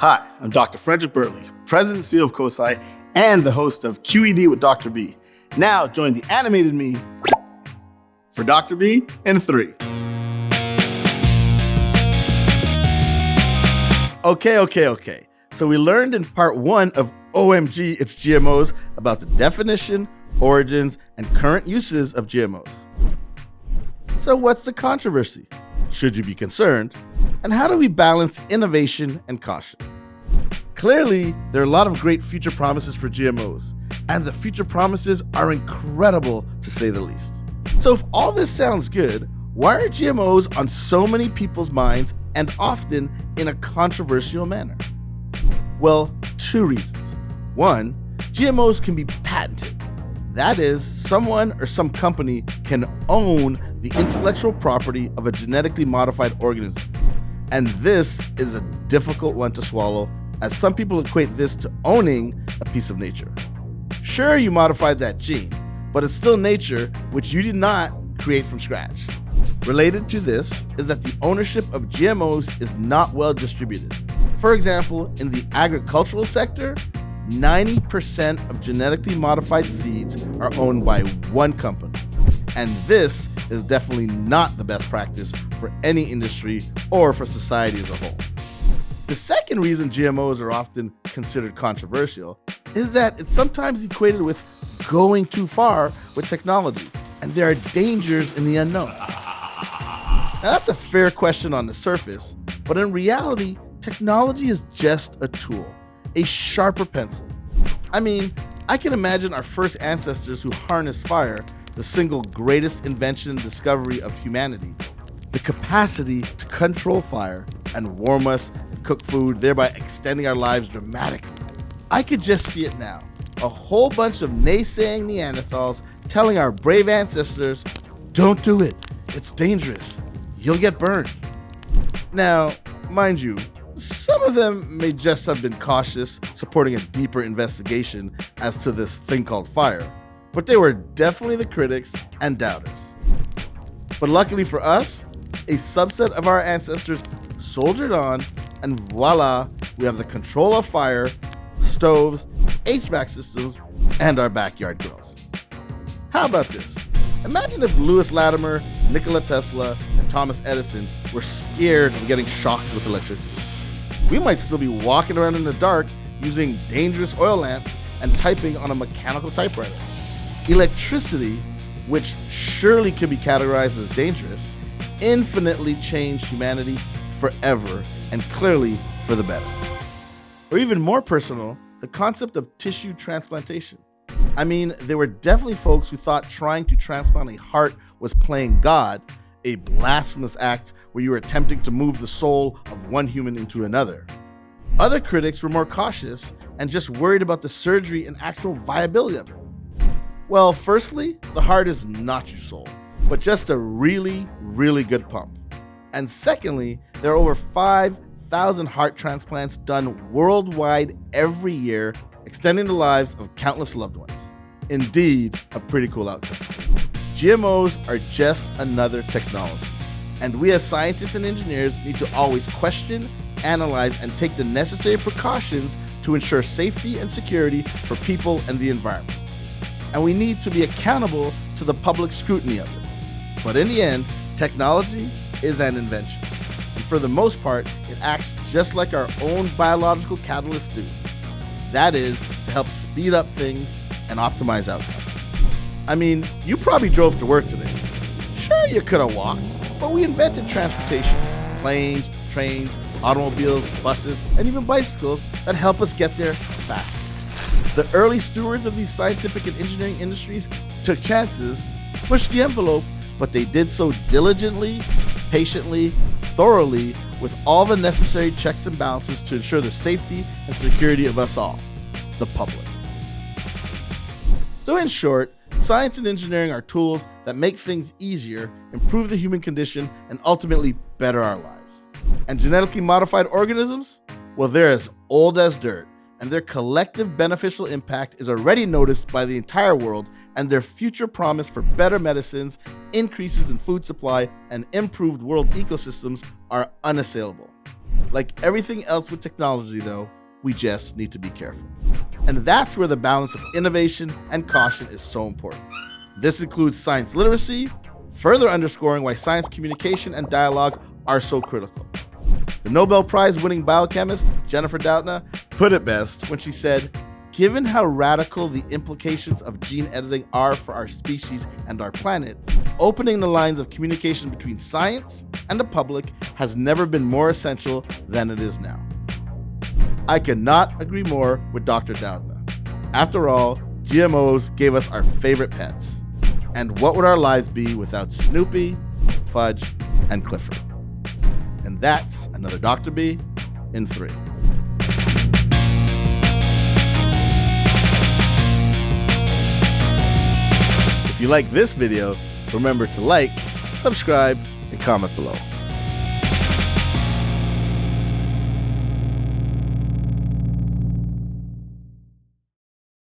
Hi, I'm Dr. Frederick Burley, President and CEO of COSI and the host of QED with Dr. B. Now join the animated me for Dr. B in 3. Okay. So we learned in part 1 of OMG, it's GMOs about the definition, origins, and current uses of GMOs. So what's the controversy? Should you be concerned? And how do we balance innovation and caution? Clearly, there are a lot of great future promises for GMOs, and the future promises are incredible to say the least. So if all this sounds good, why are GMOs on so many people's minds and often in a controversial manner? Well, 2 reasons. 1, GMOs can be patented. That is, someone or some company can own the intellectual property of a genetically modified organism. And this is a difficult one to swallow, as some people equate this to owning a piece of nature. Sure, you modified that gene, but it's still nature, which you did not create from scratch. Related to this is that the ownership of GMOs is not well distributed. For example, in the agricultural sector, 90% of genetically modified seeds are owned by one company. And this is definitely not the best practice for any industry or for society as a whole. The second reason GMOs are often considered controversial is that it's sometimes equated with going too far with technology, and there are dangers in the unknown. Now, that's a fair question on the surface, but in reality, technology is just a tool, a sharper pencil. I mean, I can imagine our first ancestors who harnessed fire, the single greatest invention and discovery of humanity, the capacity to control fire and warm us and cook food, thereby extending our lives dramatically. I could just see it now. A whole bunch of naysaying Neanderthals telling our brave ancestors, don't do it, it's dangerous, you'll get burned. Now, mind you, some of them may just have been cautious, supporting a deeper investigation as to this thing called fire, but they were definitely the critics and doubters. But luckily for us, a subset of our ancestors soldiered on, and voila, we have the control of fire, stoves, HVAC systems, and our backyard grills. How about this? Imagine if Lewis Latimer, Nikola Tesla, and Thomas Edison were scared of getting shocked with electricity. We might still be walking around in the dark using dangerous oil lamps and typing on a mechanical typewriter. Electricity, which surely can be categorized as dangerous, infinitely changed humanity forever and clearly for the better. Or even more personal, the concept of tissue transplantation. I mean, there were definitely folks who thought trying to transplant a heart was playing God, a blasphemous act where you were attempting to move the soul of one human into another. Other critics were more cautious and just worried about the surgery and actual viability of it. Well, firstly, the heart is not your soul, but just a really, really good pump. And secondly, there are over 5,000 heart transplants done worldwide every year, extending the lives of countless loved ones. Indeed, a pretty cool outcome. GMOs are just another technology, and we as scientists and engineers need to always question, analyze, and take the necessary precautions to ensure safety and security for people and the environment. And we need to be accountable to the public scrutiny of it. But in the end, technology is an invention. And for the most part, it acts just like our own biological catalysts do. That is, to help speed up things and optimize outcomes. I mean, you probably drove to work today. Sure, you could have walked, but we invented transportation. Planes, trains, automobiles, buses, and even bicycles that help us get there faster. The early stewards of these scientific and engineering industries took chances, pushed the envelope, but they did so diligently, patiently, thoroughly, with all the necessary checks and balances to ensure the safety and security of us all, the public. So in short, science and engineering are tools that make things easier, improve the human condition, and ultimately better our lives. And genetically modified organisms? Well, they're as old as dirt, and their collective beneficial impact is already noticed by the entire world, and their future promise for better medicines, increases in food supply, and improved world ecosystems are unassailable. Like everything else with technology, though, we just need to be careful. And that's where the balance of innovation and caution is so important. This includes science literacy, further underscoring why science communication and dialogue are so critical. The Nobel Prize-winning biochemist Jennifer Doudna put it best when she said, "Given how radical the implications of gene editing are for our species and our planet, opening the lines of communication between science and the public has never been more essential than it is now." I cannot agree more with Dr. Doudna. After all, GMOs gave us our favorite pets. And what would our lives be without Snoopy, Fudge, and Clifford? And that's another Dr. B in 3. If you like this video, remember to like, subscribe, and comment below.